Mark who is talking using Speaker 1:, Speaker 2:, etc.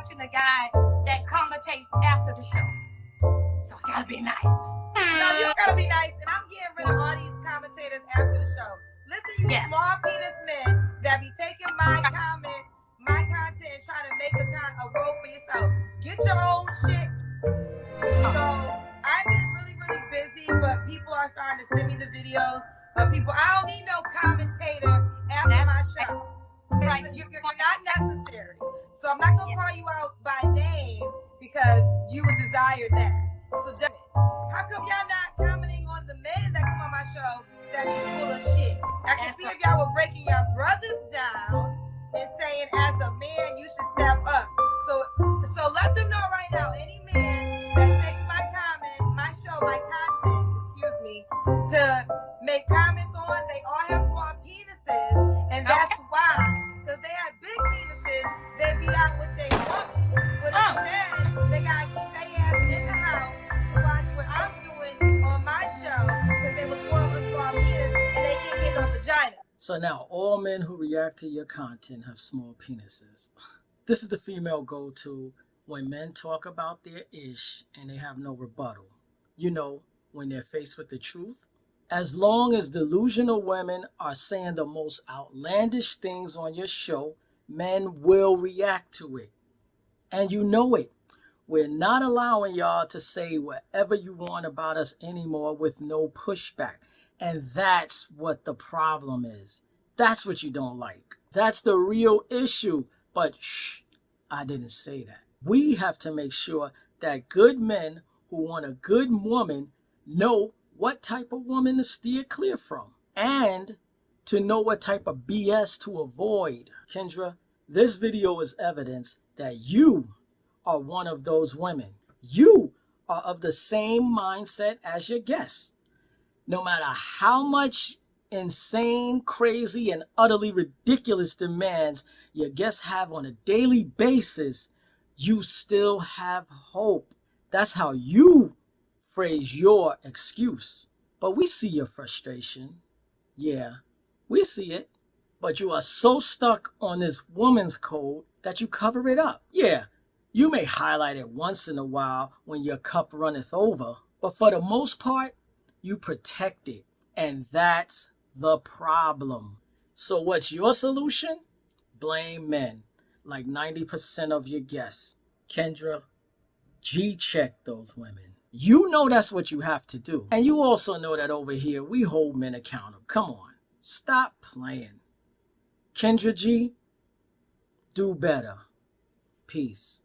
Speaker 1: watching a guy that commentates after the show. So I gotta be nice.
Speaker 2: No, you gotta be nice, and I'm getting rid of all these commentators after the show. Listen, you small penis men that be taking my comments, my content, and trying to make a role for yourself. Get your own shit. So I've been really, really busy, but people are starting to send me the videos of people. I don't need no commentator after my show. Right. You're not necessary. So I'm not gonna call you out by name because you would desire that. So just, how come y'all not commenting on the men that come on my show that be full of shit? I can see if y'all were breaking your brothers down and saying as a man you should step up. So let them know right now, any man that takes my comment, my show, my content, excuse me, to make comments on, they all have small penises, and that's why. Because they have big penises, they be out with their woman. But instead, they gotta keep their ass in the house to watch what I'm doing on my show, because they was born with small penis and they can't get no vagina.
Speaker 3: So now all men who react to your content have small penises. This is the female go-to when men talk about their ish and they have no rebuttal. You know, when they're faced with the truth. As long as delusional women are saying the most outlandish things on your show, men will react to it. And you know it. We're not allowing y'all to say whatever you want about us anymore with no pushback. And that's what the problem is. That's what you don't like. That's the real issue. But shh, I didn't say that. We have to make sure that good men who want a good woman know what type of woman to steer clear from and to know what type of BS to avoid. Kendra, this video is evidence that you are one of those women. You are of the same mindset as your guests. No matter how much insane, crazy, and utterly ridiculous demands your guests have on a daily basis, you still have hope. That's how you phrase your excuse. But we see your frustration. Yeah, we see it. But you are so stuck on this woman's code that you cover it up. Yeah, you may highlight it once in a while when your cup runneth over, but for the most part, you protect it. And that's the problem. So what's your solution? Blame men, like 90% of your guests. Kendra G, check those women. You know that's what you have to do. And you also know that over here, we hold men accountable. Come on, stop playing. Kendra G, do better. Peace.